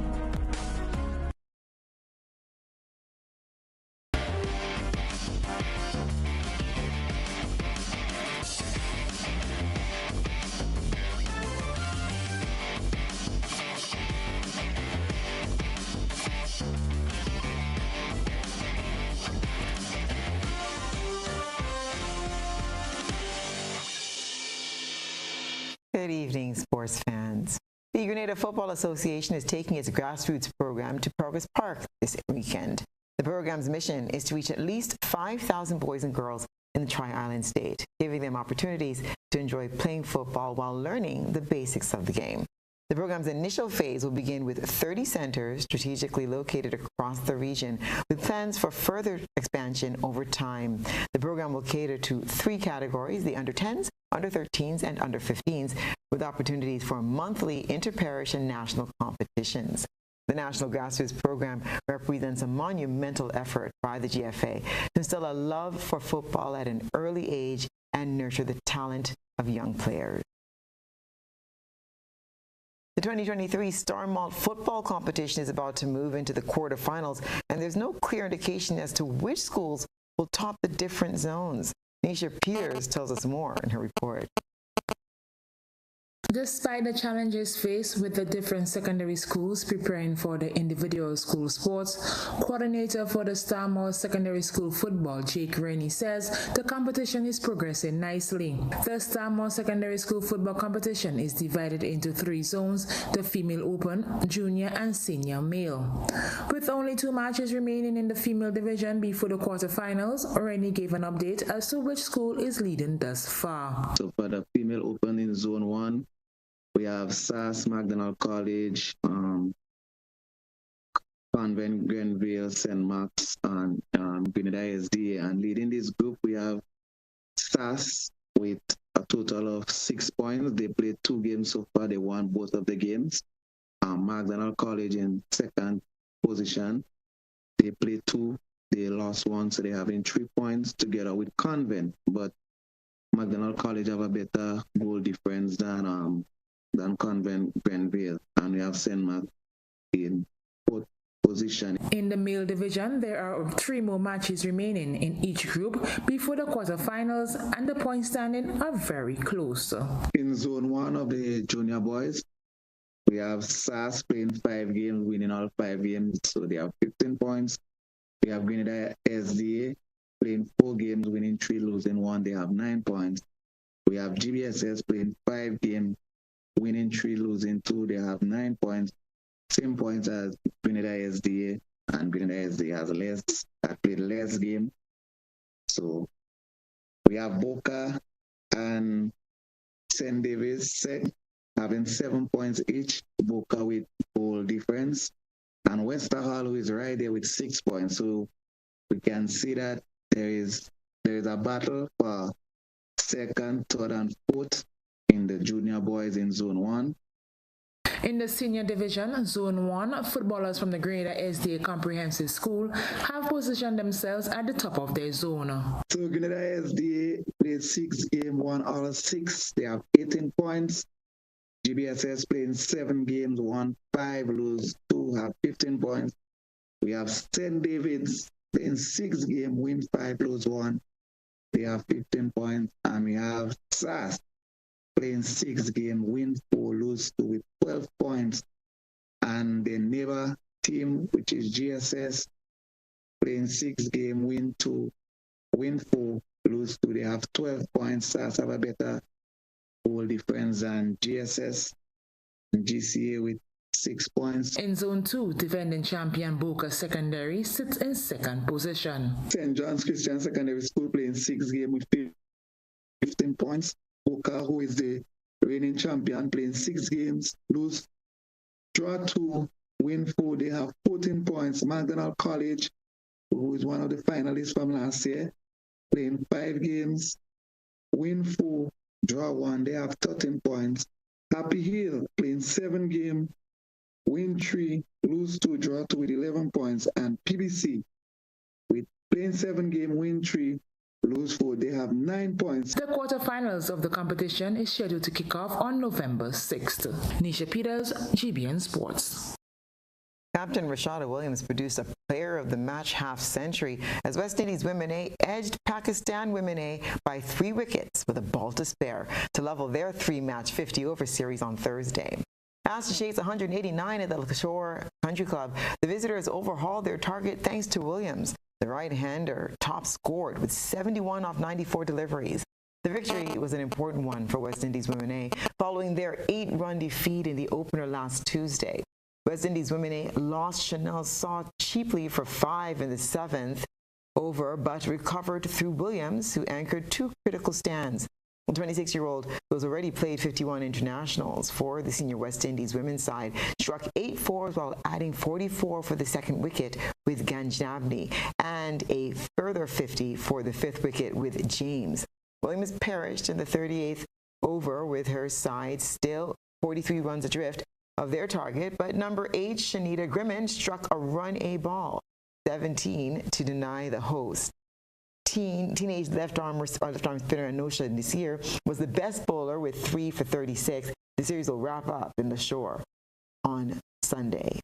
Speaker 3: Good evening, sports fans. The Grenada Football Association is taking its grassroots program to Progress Park this weekend. The program's mission is to reach at least 5,000 boys and girls in the Tri-Island state, giving them opportunities to enjoy playing football while learning the basics of the game. The program's initial phase will begin with 30 centers strategically located across the region, with plans for further expansion over time. The program will cater to 3 categories: the under-10s, under-13s, and under-15s, with opportunities for monthly inter-parish and national competitions. The National Grassroots Program represents a monumental effort by the GFA to instill a love for football at an early age and nurture the talent of young players. The 2023 Star Malt football competition is about to move into the quarterfinals, and there's no clear indication as to which schools will top the different zones. Nisha Peters tells us more in her report.
Speaker 14: Despite the challenges faced with the different secondary schools preparing for the individual school sports, coordinator for the Star Mall Secondary School football, Jake Rennie, says the competition is progressing nicely. The Star Mall Secondary School football competition is divided into 3 zones: the female open, junior, and senior male. With only 2 matches remaining in the female division before the quarterfinals, Rennie gave an update as to which school is leading thus far.
Speaker 15: So for the female open in zone 1, we have SAS, McDonald College, Convent, Grenville, St. Mark's, and Grenada SDA. And leading this group, we have SAS with a total of 6 points. They played 2 games so far. They won both of the games. Magdalene College in second position. They played 2. They lost 1, so they're having 3 points together with Convent. But Magdalene College have a better goal difference than Convent Grenville. And we have St. Mark in 4th position.
Speaker 14: In the male division, there are 3 more matches remaining in each group before the quarterfinals, and the point standing are very close.
Speaker 15: In zone 1 of the junior boys, we have SAS playing 5 games, winning all 5 games, so they have 15 points. We have Grenada SDA playing 4 games, winning 3, losing 1, they have 9 points. We have GBSS playing 5 games, winning 3, losing 2, they have 9 points. Same points as Grenada SDA, and Grenada SDA has played less game. So we have Boca and St. Davis having 7 points each, Boca with goal difference, and Wester Hall, who is right there with 6 points. So we can see that there is a battle for 2nd, 3rd, and 4th in the junior boys in zone 1.
Speaker 14: In the senior division, Zone 1, footballers from the Grenada SDA Comprehensive School have positioned themselves at the top of their zone.
Speaker 15: So Grenada SDA played 6 games, won all 6. They have 18 points. GBSS playing 7 games, won 5, lose 2, have 15 points. We have St. David's playing 6 games, win 5, lose 1. They have 15 points. And we have SAS playing 6 games, win 4, lose 2 with 12 points. And the neighbor team, which is GSS, playing 6 games, win 2, win 4, lose 2. They have 12 points. SAS have a better goal difference than GSS and GCA with 6 points.
Speaker 14: In Zone 2, defending champion Boca Secondary sits in 2nd position.
Speaker 15: St. John's Christian Secondary School playing 6 games with 15 points. Boca, who is the reigning champion, playing 6 games, lose, draw 2, win 4. They have 14 points. Magdalene College, who is one of the finalists from last year, playing 5 games, win 4, draw 1. They have 13 points. Happy Hill playing 7 games, win 3, lose 2, draw 2 with 11 points. And PBC with playing 7 games, win 3, lose 4. They have 9 points.
Speaker 14: The quarterfinals of the competition is scheduled to kick off on November 6th. Nisha Peters, GBN Sports.
Speaker 3: Captain Rashada Williams produced a player of the match half century as West Indies Women A edged Pakistan Women A by 3 wickets with a ball to spare to level their 3-match 50-over series on Thursday. Asked to chase 189 at the Lakshore Country Club, the visitors overhauled their target thanks to Williams. The right-hander top scored with 71 off 94 deliveries. The victory was an important one for West Indies Women A following their 8-run defeat in the opener last Tuesday. West Indies Women A lost Chanel Saw cheaply for 5 in the 7th over, but recovered through Williams, who anchored 2 critical stands. The 26-year-old, who has already played 51 internationals for the senior West Indies women's side, struck 8 fours while adding 44 for the 2nd wicket with Ganjnabni and a further 50 for the 5th wicket with James. Williams perished in the 38th over with her side still 43 runs adrift of their target, but number 8, Shanita Grimman, struck a run-A ball, 17, to deny the host. Teenage left-arm spinner Anosha Nasir was the best bowler with 3 for 36. The series will wrap up in the Shore on Sunday.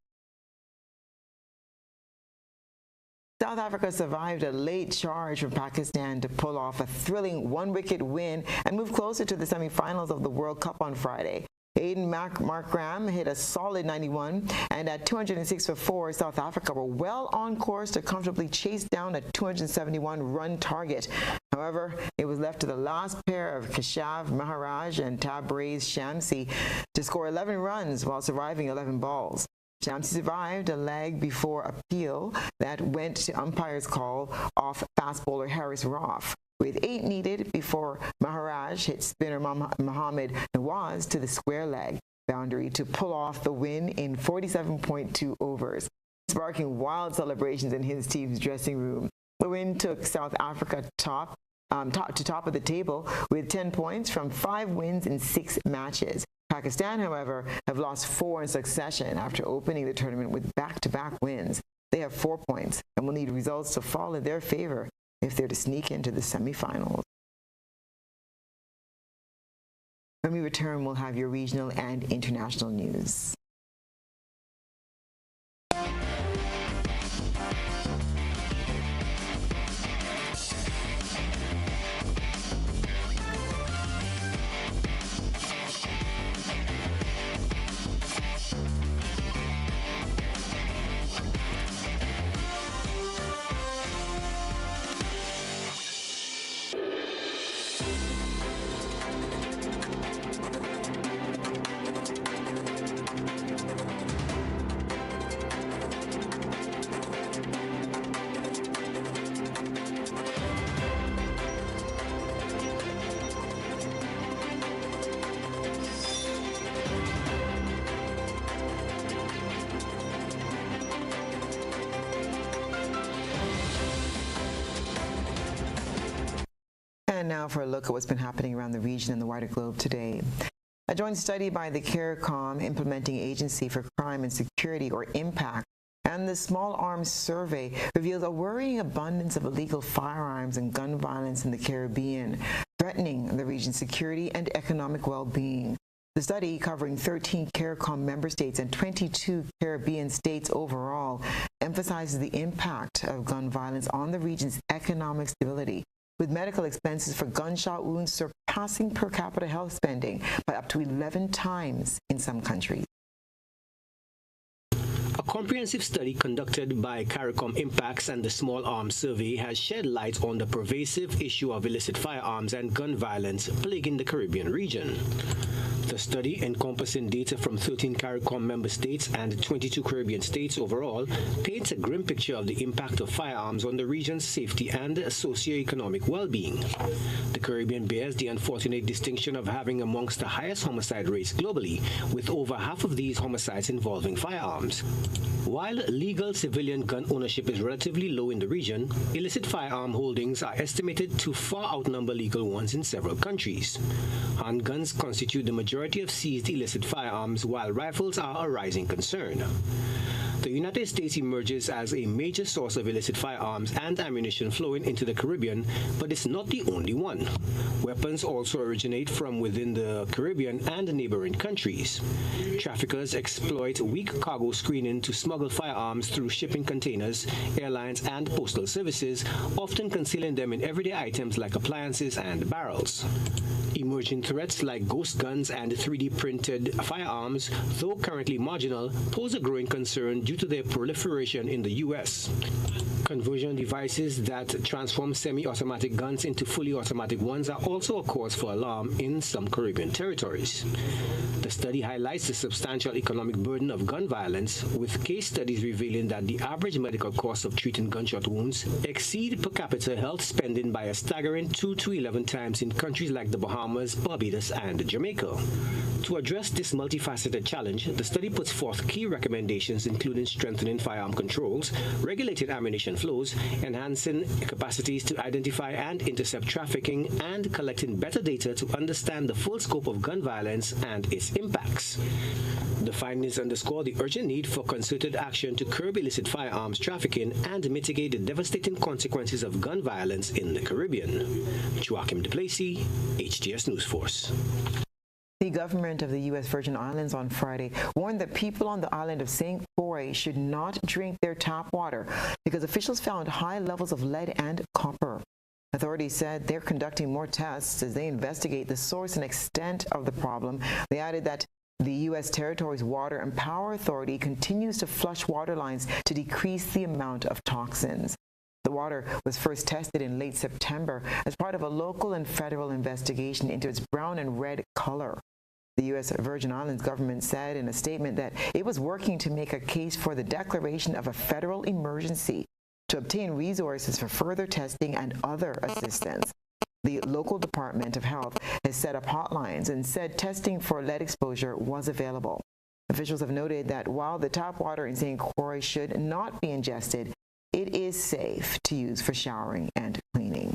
Speaker 3: South Africa survived a late charge from Pakistan to pull off a thrilling 1-wicket win and move closer to the semifinals of the World Cup on Friday. Aiden Markram hit a solid 91, and at 206 for 4, South Africa were well on course to comfortably chase down a 271-run target. However, it was left to the last pair of Keshav Maharaj and Tabriz Shamsi to score 11 runs while surviving 11 balls. Shamsi survived a leg before appeal that went to umpire's call off fast bowler Harris Roth, with 8 needed before Maharaj hit spinner Mohammad Nawaz to the square leg boundary to pull off the win in 47.2 overs. sparking wild celebrations in his team's dressing room. The win took South Africa to top of the table with 10 points from 5 wins in 6 matches. Pakistan, however, have lost 4 in succession after opening the tournament with back-to-back wins. They have 4 points and will need results to fall in their favor if they're to sneak into the semifinals. When we return, we'll have your regional and international news. And now for a look at what's been happening around the region and the wider globe today. A joint study by the CARICOM Implementing Agency for Crime and Security, or IMPACT, and the Small Arms Survey reveals a worrying abundance of illegal firearms and gun violence in the Caribbean, threatening the region's security and economic well-being. The study, covering 13 CARICOM member states and 22 Caribbean states overall, emphasizes the impact of gun violence on the region's economic stability, with medical expenses for gunshot wounds surpassing per capita health spending by up to 11 times in some countries.
Speaker 7: A comprehensive study conducted by CARICOM Impacts and the Small Arms Survey has shed light on the pervasive issue of illicit firearms and gun violence plaguing the Caribbean region. The study, encompassing data from 13 CARICOM member states and 22 Caribbean states overall, paints a grim picture of the impact of firearms on the region's safety and socioeconomic well-being. The Caribbean bears the unfortunate distinction of having amongst the highest homicide rates globally, with over half of these homicides involving firearms. While legal civilian gun ownership is relatively low in the region, illicit firearm holdings are estimated to far outnumber legal ones in several countries. Handguns constitute the majority of seized illicit firearms, while rifles are a rising concern. The United States emerges as a major source of illicit firearms and ammunition flowing into the Caribbean, but it's not the only one. Weapons also originate from within the Caribbean and neighboring countries. Traffickers exploit weak cargo screening to smuggle firearms through shipping containers, airlines, and postal services, often concealing them in everyday items like appliances and barrels. Emerging threats like ghost guns and 3D printed firearms, though currently marginal, pose a growing concern due to their proliferation in the U.S. Conversion devices that transform semi-automatic guns into fully automatic ones are also a cause for alarm in some Caribbean territories. The study highlights the substantial economic burden of gun violence, with case studies revealing that the average medical costs of treating gunshot wounds exceed per capita health spending by a staggering 2 to 11 times in countries like the Bahamas, Barbados, and Jamaica. To address this multifaceted challenge, the study puts forth key recommendations including strengthening firearm controls, regulating ammunition flows, enhancing capacities to identify and intercept trafficking, and collecting better data to understand the full scope of gun violence and its impacts. The findings underscore the urgent need for concerted action to curb illicit firearms trafficking and mitigate the devastating consequences of gun violence in the Caribbean. Joachim Duplessis, HTS News Force.
Speaker 3: The government of the U.S. Virgin Islands on Friday warned that people on the island of St. Croix should not drink their tap water because officials found high levels of lead and copper. Authorities said they're conducting more tests as they investigate the source and extent of the problem. They added that the U.S. Territories Water and Power Authority continues to flush water lines to decrease the amount of toxins. The water was first tested in late September as part of a local and federal investigation into its brown and red color. The U.S. Virgin Islands government said in a statement that it was working to make a case for the declaration of a federal emergency to obtain resources for further testing and other assistance. The local Department of Health has set up hotlines and said testing for lead exposure was available. Officials have noted that while the tap water in St. Croix should not be ingested, it is safe to use for showering and cleaning.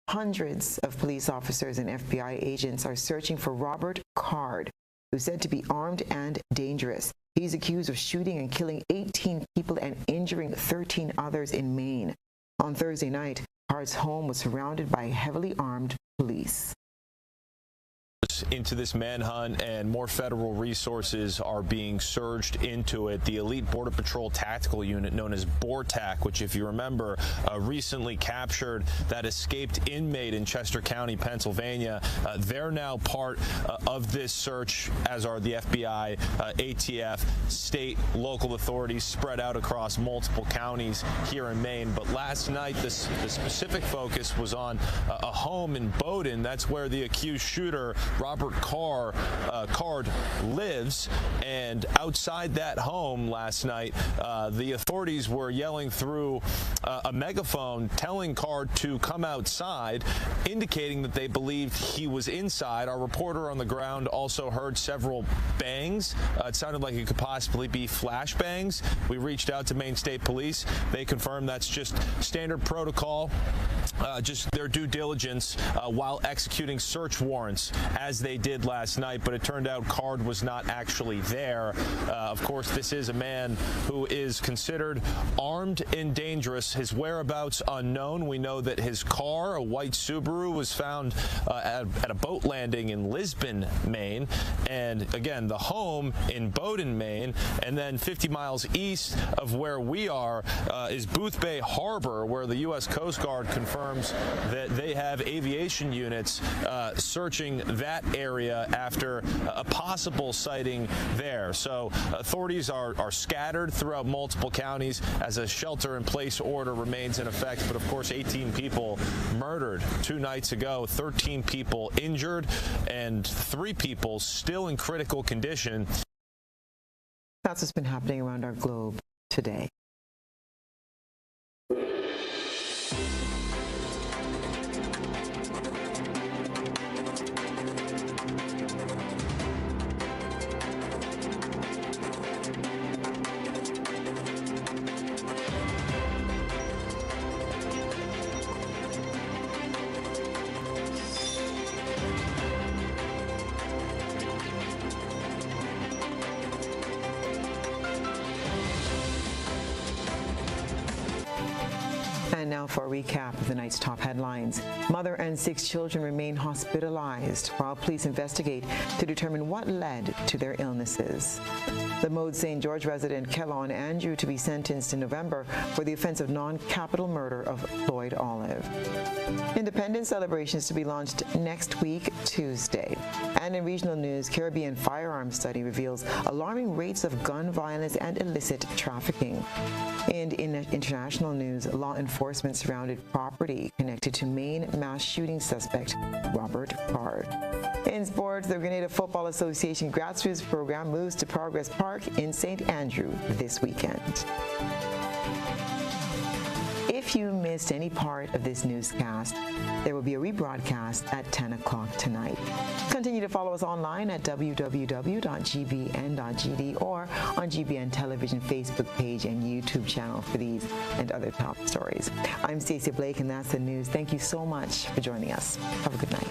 Speaker 3: Hundreds of police officers and FBI agents are searching for Robert Card, who's said to be armed and dangerous. He's accused of shooting and killing 18 people and injuring 13 others in Maine. On Thursday night, Card's home was surrounded by heavily armed police.
Speaker 8: Into this manhunt, and more federal resources are being surged into it. The Elite Border Patrol Tactical Unit, known as BORTAC, which, if you remember, recently captured that escaped inmate in Chester County, Pennsylvania. They're now part of this search, as are the FBI, ATF, state, local authorities spread out across multiple counties here in Maine. But last night, the specific focus was on a home in Bowdoin. That's where the accused shooter, Robert Card, lives, and outside that home last night, the authorities were yelling through a megaphone, telling Card to come outside, indicating that they believed he was inside. Our reporter on the ground also heard several bangs. It sounded like it could possibly be flashbangs. We reached out to Maine State Police. They confirmed that's just standard protocol, just their due diligence while executing search warrants, as they did last night, but it turned out Card was not actually there. Of course, this is a man who is considered armed and dangerous. His whereabouts unknown. We know that his car, a white Subaru, was found at a boat landing in Lisbon, Maine, and again, the home in Bowdoin, Maine, and then 50 miles east of where we are is Booth Bay Harbor, where the U.S. Coast Guard confirms that they have aviation units searching that area after a possible sighting there. So authorities are scattered throughout multiple counties as a shelter-in-place order remains in effect. But of course, 18 people murdered 2 nights ago, 13 people injured, and 3 people still in critical condition.
Speaker 3: That's what's been happening around our globe today. And now for a recap of the night's top headlines. Mother and 6 children remain hospitalized while police investigate to determine what led to their illnesses. The Mode St. George resident Kellon Andrew to be sentenced in November for the offense of non-capital murder of Floyd Olive. Independence celebrations to be launched next week, Tuesday. And in regional news, Caribbean firearms study reveals alarming rates of gun violence and illicit trafficking. And in international news, law enforcement surrounded property connected to Maine mass shooting suspect Robert Card. In sports, the Grenada Football Association grassroots program moves to Progress Park in St. Andrew this weekend. If you missed any part of this newscast, there will be a rebroadcast at 10 o'clock tonight. Continue to follow us online at www.gbn.gd or on GBN Television Facebook page and YouTube channel for these and other top stories. I'm Stasia Blake, and that's the news. Thank you so much for joining us. Have a good night.